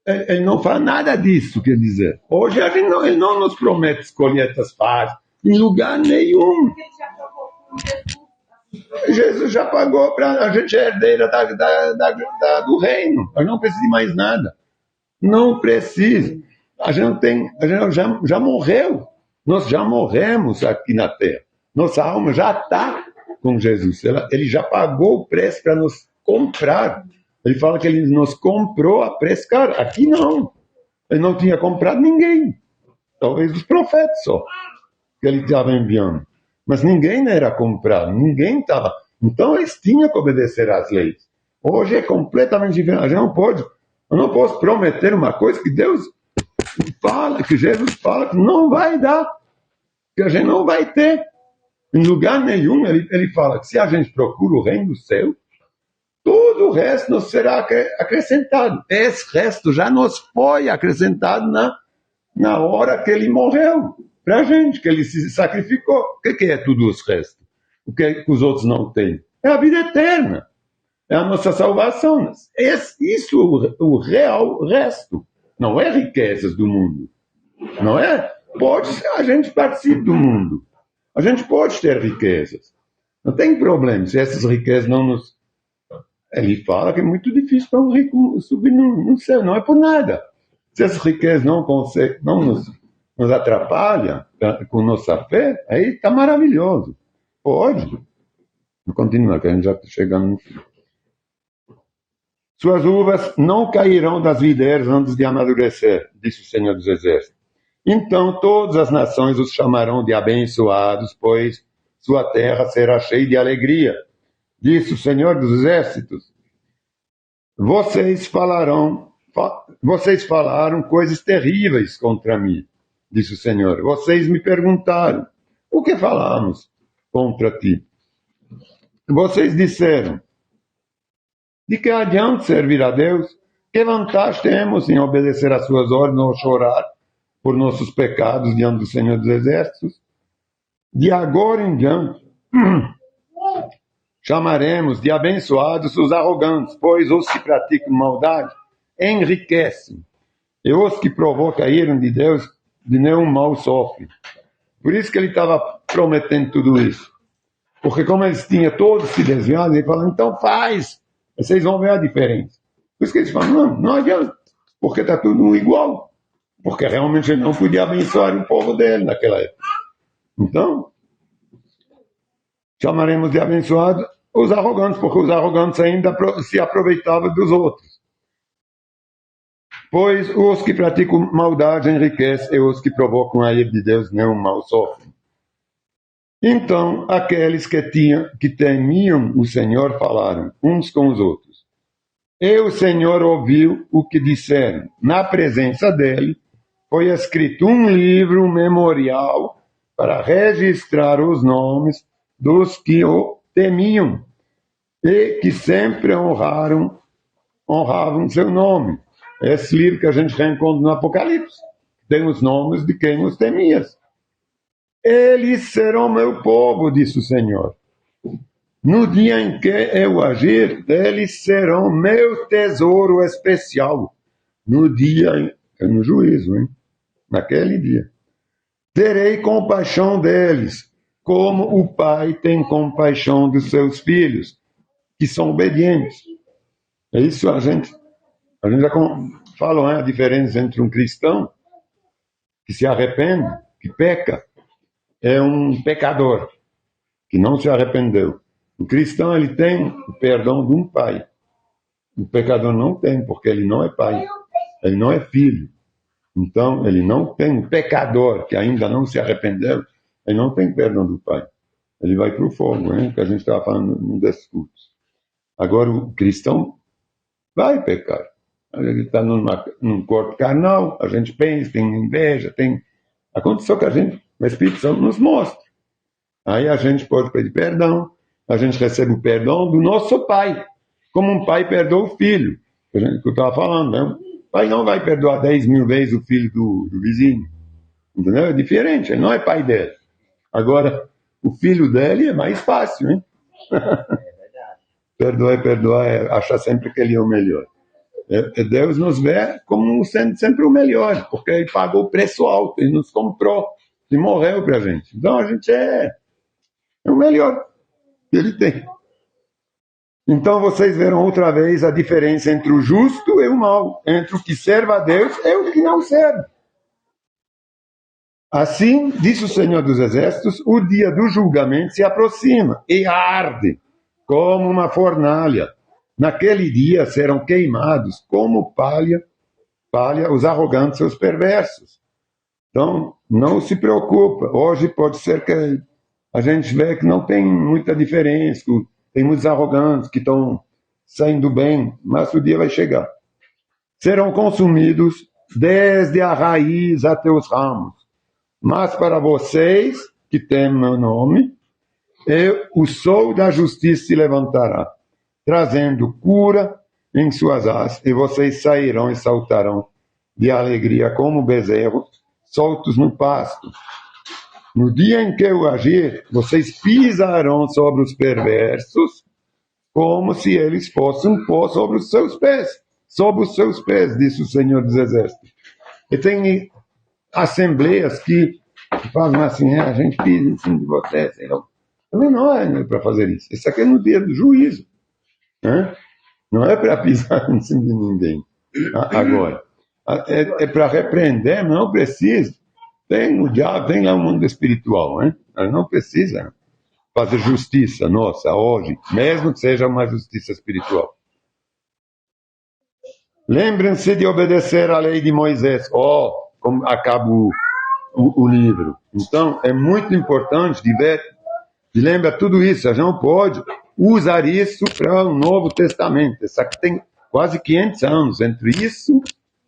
Speaker 1: ele não fala nada disso, quer dizer. Hoje ele não nos promete colheitas fáceis, em lugar nenhum. Jesus já pagou para a gente herdeira do reino. A gente não precisa de mais nada. Não precisa. A gente já morreu. Nós já morremos aqui na terra. Nossa alma já está com Jesus. Ele já pagou o preço para nos comprar. Ele fala que ele nos comprou a preço caro. Aqui não. Ele não tinha comprado ninguém. Talvez os profetas só, que ele estava enviando. Mas ninguém era comprado. Ninguém estava. Então eles tinham que obedecer às leis. Hoje é completamente diferente. A gente não pode. Eu não posso prometer uma coisa que Deus fala, que Jesus fala que não vai dar. Que a gente não vai ter. Em lugar nenhum ele fala que se a gente procura o reino do céu, todo o resto nos será acrescentado. Esse resto já nos foi acrescentado na hora que ele morreu. Para a gente, que ele se sacrificou. O que é tudo os restos? O que os outros não têm? É a vida eterna. É a nossa salvação. Isso é o real resto. Não é riquezas do mundo. Não é? Pode ser, a gente participa do mundo. A gente pode ter riquezas. Não tem problema se essas riquezas não nos... Ele fala que é muito difícil para um rico subir no céu. Não é por nada. Se essas riquezas não nos atrapalham com nossa fé, aí está maravilhoso. Pode. Vou continuar, que a gente já está chegando no fim. Suas uvas não cairão das videiras antes de amadurecer, disse o Senhor dos Exércitos. Então todas as nações os chamarão de abençoados, pois sua terra será cheia de alegria, disse o Senhor dos Exércitos. Vocês falaram coisas terríveis contra mim, disse o Senhor. Vocês me perguntaram, o que falamos contra ti? Vocês disseram, de que adianta servir a Deus? Que vantagem temos em obedecer às suas ordens ou chorar por nossos pecados diante do Senhor dos Exércitos? De agora em diante, chamaremos de abençoados os arrogantes, pois os que praticam maldade enriquecem, e os que provocam a ira de Deus de nenhum mal sofrem. Por isso que ele estava prometendo tudo isso. Porque como eles tinham todos se desviado, ele falou, então faz, vocês vão ver a diferença. Por isso que eles falam, não adianta, porque está tudo igual. Porque realmente ele não podia abençoar o povo dele naquela época. Então, chamaremos de abençoados os arrogantes, porque os arrogantes ainda se aproveitavam dos outros. Pois os que praticam maldade enriquecem, e os que provocam a ira de Deus nenhum mal sofrem. Então, aqueles que temiam o Senhor falaram uns com os outros. E o Senhor ouviu o que disseram. Na presença dele, foi escrito um livro memorial para registrar os nomes dos que o temiam e que sempre honravam seu nome. Esse livro que a gente reencontra no Apocalipse. tem os nomes de quem os temias. Eles serão meu povo, disse o Senhor. No dia em que eu agir, eles serão meu tesouro especial. No dia, no juízo, hein? Naquele dia. Terei compaixão deles, como o pai tem compaixão dos seus filhos, que são obedientes. É isso a gente já fala, né, a diferença entre um cristão que se arrepende, que peca, é um pecador, que não se arrependeu. O cristão, ele tem o perdão de um pai. O pecador não tem, porque ele não é pai, ele não é filho. Então, ele não tem, o pecador que ainda não se arrependeu, ele não tem perdão do pai. Ele vai para o fogo, hein? Que a gente estava falando num desses cultos. Agora, o cristão vai pecar. Ele está num corpo carnal, a gente pensa, tem inveja, tem... Aconteceu que o Espírito Santo nos mostra. Aí a gente pode pedir perdão, a gente recebe o perdão do nosso pai, como um pai perdoa o filho. Que eu estava falando, né? O pai não vai perdoar 10.000 vezes o filho do vizinho. Entendeu? É diferente, ele não é pai dele. Agora, o filho dele é mais fácil, hein? Perdoar é achar sempre que ele é o melhor. Deus nos vê como sendo sempre o melhor, porque ele pagou o preço alto, ele nos comprou, ele morreu para a gente. Então a gente é o melhor que ele tem. Então vocês verão outra vez a diferença entre o justo e o mau, entre o que serve a Deus e o que não serve. Assim, disse o Senhor dos Exércitos, o dia do julgamento se aproxima e arde como uma fornalha. Naquele dia serão queimados como palha os arrogantes e os perversos. Então, não se preocupa. Hoje pode ser que a gente vê que não tem muita diferença, tem muitos arrogantes que estão saindo bem, mas o dia vai chegar. Serão consumidos desde a raiz até os ramos. Mas para vocês que temem meu nome, o sol da justiça se levantará, trazendo cura em suas asas, e vocês sairão e saltarão de alegria como bezerros soltos no pasto. No dia em que eu agir, vocês pisarão sobre os perversos, como se eles fossem pó sobre os seus pés. Sobre os seus pés, disse o Senhor dos Exércitos. E tem assembleias que fazem assim, a gente pisa em cima de vocês. Também não é para fazer isso. Isso aqui é no dia do juízo. Né? Não é para pisar em cima de ninguém. Agora, é para repreender, não precisa. Tem o diabo, tem lá o mundo espiritual, né? Mas não precisa fazer justiça nossa hoje, mesmo que seja uma justiça espiritual. Lembrem-se de obedecer à lei de Moisés. Como acaba o livro. Então, é muito importante de lembrar tudo isso. A gente não pode usar isso para o Novo Testamento. Isso aqui tem quase 500 anos. Entre isso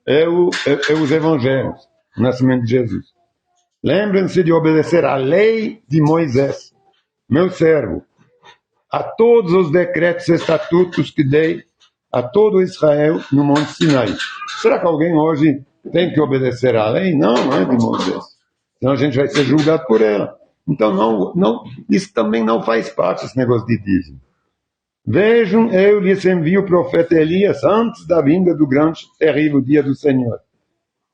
Speaker 1: e os evangelhos, o nascimento de Jesus. Lembrem-se de obedecer à lei de Moisés, meu servo, a todos os decretos e estatutos que dei a todo Israel no Monte Sinai. Será que alguém hoje tem que obedecer à lei? Não é de Moisés. Senão a gente vai ser julgado por ela. Então, isso também não faz parte desse negócio de dízimo. Vejam, eu lhes envio o profeta Elias antes da vinda do grande, terrível dia do Senhor.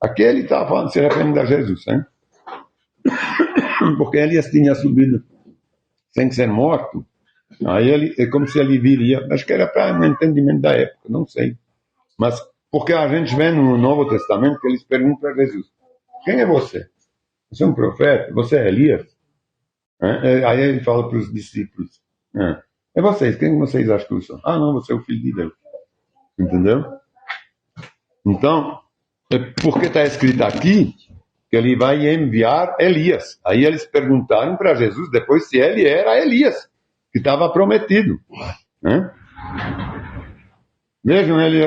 Speaker 1: Aqui ele estava falando, se referindo a Jesus, hein? Porque Elias tinha subido sem ser morto. Aí é como se ele viria, acho que era para um entendimento da época, não sei. Mas porque a gente vê no Novo Testamento que eles perguntam a Jesus: quem é você? Você é um profeta? Você é Elias? Aí ele fala para os discípulos: é vocês, quem vocês acham que eu sou? Não, você é o Filho de Deus. Entendeu? Então, porque está escrito aqui que ele vai enviar Elias. Aí eles perguntaram para Jesus depois se ele era Elias, que estava prometido. Né? Vejam, ele,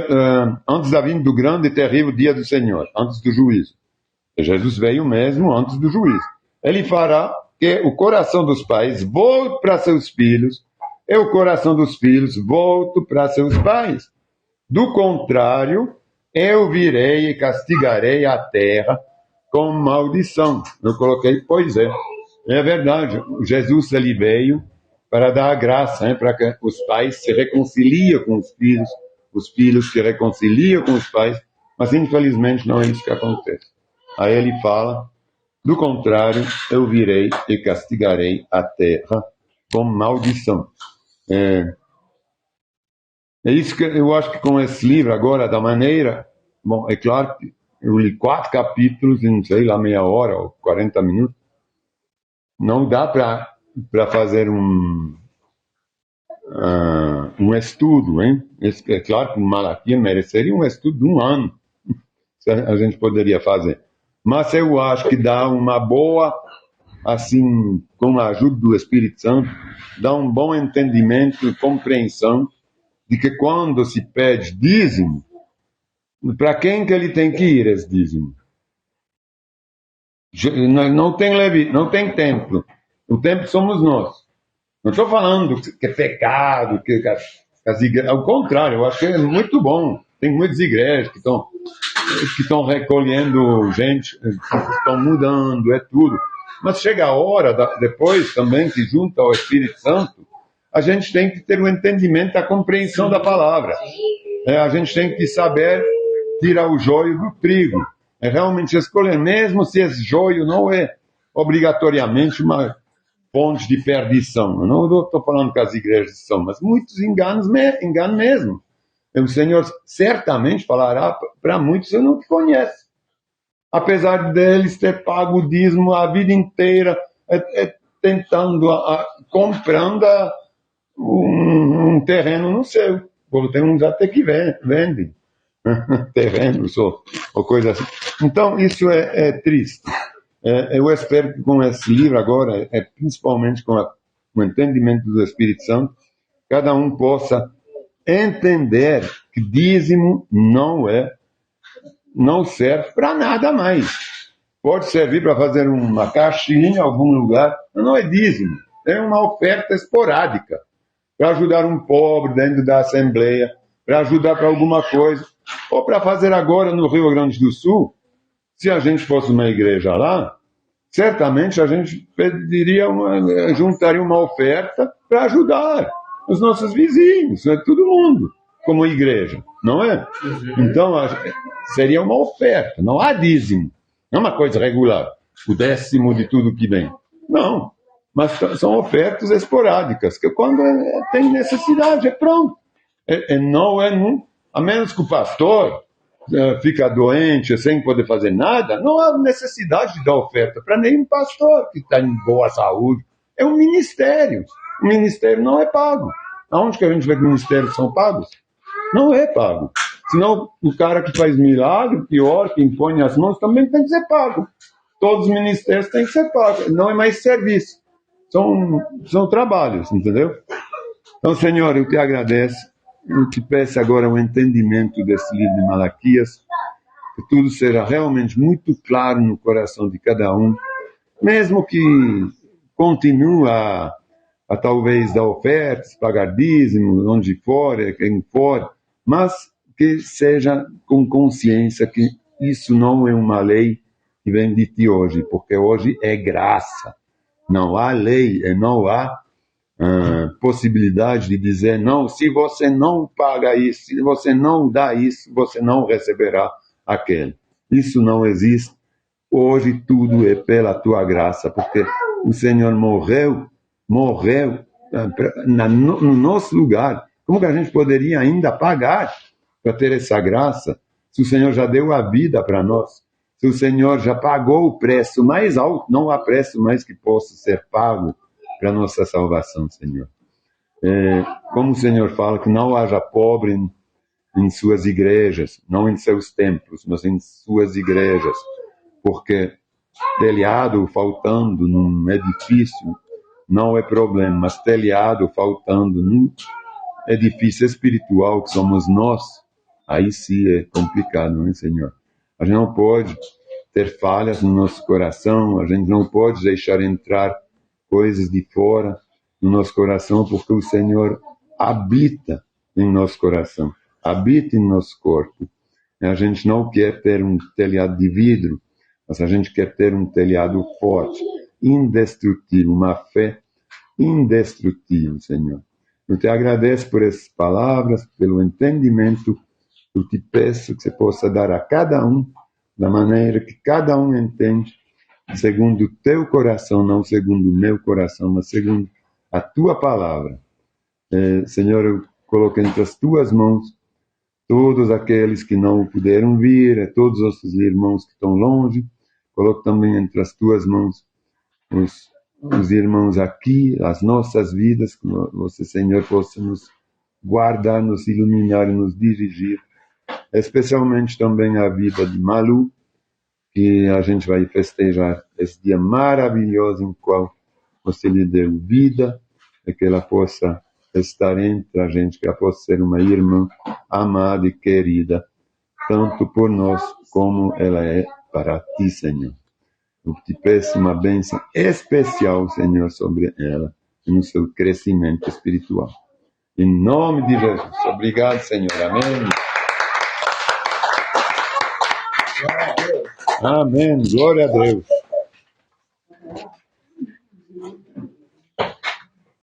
Speaker 1: antes da vinda do grande e terrível dia do Senhor, antes do juízo. Jesus veio mesmo antes do juízo. Ele fará que o coração dos pais volte para seus filhos e o coração dos filhos volte para seus pais. Do contrário, eu virei e castigarei a terra com maldição. Eu coloquei, pois é. É verdade. Jesus, ele veio para dar a graça, né? Para que os pais se reconciliem com os filhos se reconciliam com os pais, mas infelizmente não é isso que acontece. Aí ele fala, do contrário, eu virei e castigarei a terra com maldição. É isso que eu acho que com esse livro agora, da maneira... Bom, é claro que eu li 4 capítulos em, sei lá, meia hora ou 40 minutos. Não dá para fazer um estudo, hein? É claro que Malaquias mereceria um estudo de um ano. A gente poderia fazer. Mas eu acho que dá uma boa, assim, com a ajuda do Espírito Santo, dá um bom entendimento e compreensão de que quando se pede dízimo, para quem que ele tem que ir esse dízimo? Não tem templo. O templo somos nós. Não estou falando que é pecado, que as igrejas... Ao contrário, eu acho que é muito bom. Tem muitas igrejas que estão recolhendo gente, que estão mudando, é tudo. Mas chega a hora, depois também, que junto ao Espírito Santo, a gente tem que ter o entendimento, a compreensão da palavra. A gente tem que saber tirar o joio do trigo. É realmente escolher, mesmo se esse joio não é obrigatoriamente uma fonte de perdição. Eu não estou falando que as igrejas são, mas muitos enganam mesmo. O Senhor certamente falará para muitos, eu não te conheço. Apesar deles ter pago o dízimo a vida inteira, tentando, comprando um terreno no céu. Porque tem uns até que vendem terrenos ou coisa assim. Então, isso é triste. Eu espero que com esse livro agora, principalmente com o entendimento do Espírito Santo, cada um possa entender que dízimo não serve para nada mais. Pode servir para fazer uma caixinha em algum lugar, mas não é dízimo. É uma oferta esporádica para ajudar um pobre dentro da Assembleia, para ajudar para alguma coisa, ou para fazer agora no Rio Grande do Sul. Se a gente fosse uma igreja lá, certamente a gente juntaria uma oferta para ajudar os nossos vizinhos, todo mundo, como igreja, não é? Então, seria uma oferta, não há dízimo, não é uma coisa regular, o 10º de tudo que vem. Não, mas são ofertas esporádicas, que quando tem necessidade, é pronto. A menos que o pastor fica doente sem poder fazer nada, não há necessidade de dar oferta para nenhum pastor que está em boa saúde. É um ministério. O ministério não é pago. Aonde que a gente vê que ministérios são pagos? Não é pago. Senão, o cara que faz milagre, pior, que impõe as mãos, também tem que ser pago. Todos os ministérios têm que ser pagos. Não é mais serviço. São trabalhos, entendeu? Então, Senhor, eu te agradeço. Eu te peço agora o entendimento desse livro de Malaquias, que tudo seja realmente muito claro no coração de cada um, mesmo que continue a talvez dar ofertas, pagar dízimo, onde for, quem for, mas que seja com consciência que isso não é uma lei que vem de ti hoje, porque hoje é graça. Não há lei e não há possibilidade de dizer, não, se você não paga isso, se você não dá isso, você não receberá aquele. Isso não existe. Hoje tudo é pela tua graça, porque o Senhor morreu no nosso lugar. Como que a gente poderia ainda pagar para ter essa graça, se o Senhor já deu a vida para nós? Se o Senhor já pagou o preço mais alto, não há preço mais que possa ser pago para a nossa salvação, Senhor. Como o Senhor fala, que não haja pobre em suas igrejas, não em seus templos, mas em suas igrejas, porque telhado faltando num edifício não é problema, mas telhado faltando num edifício espiritual que somos nós, aí sim é complicado, não é, Senhor? A gente não pode ter falhas no nosso coração, a gente não pode deixar entrar coisas de fora no nosso coração, porque o Senhor habita em nosso coração, habita em nosso corpo. A gente não quer ter um telhado de vidro, Mas a gente quer ter um telhado forte, indestrutível, uma fé indestrutível, Senhor. Eu te agradeço por essas palavras, pelo entendimento. Eu te peço que você possa dar a cada um da maneira que cada um entende, segundo o teu coração, não segundo o meu coração, mas segundo a tua palavra. Senhor, eu coloco entre as tuas mãos todos aqueles que não puderam vir, todos os irmãos que estão longe. Coloco também entre as tuas mãos os irmãos aqui, as nossas vidas, que você, Senhor, possa nos guardar, nos iluminar e nos dirigir. Especialmente também a vida de Malu, que a gente vai festejar esse dia maravilhoso em qual você lhe deu vida, e que ela possa estar entre a gente, que ela possa ser uma irmã amada e querida, tanto por nós como ela é para ti, Senhor. Eu te peço uma bênção especial, Senhor, sobre ela e no seu crescimento espiritual. Em nome de Jesus. Obrigado, Senhor. Amém. Amém. Glória a Deus.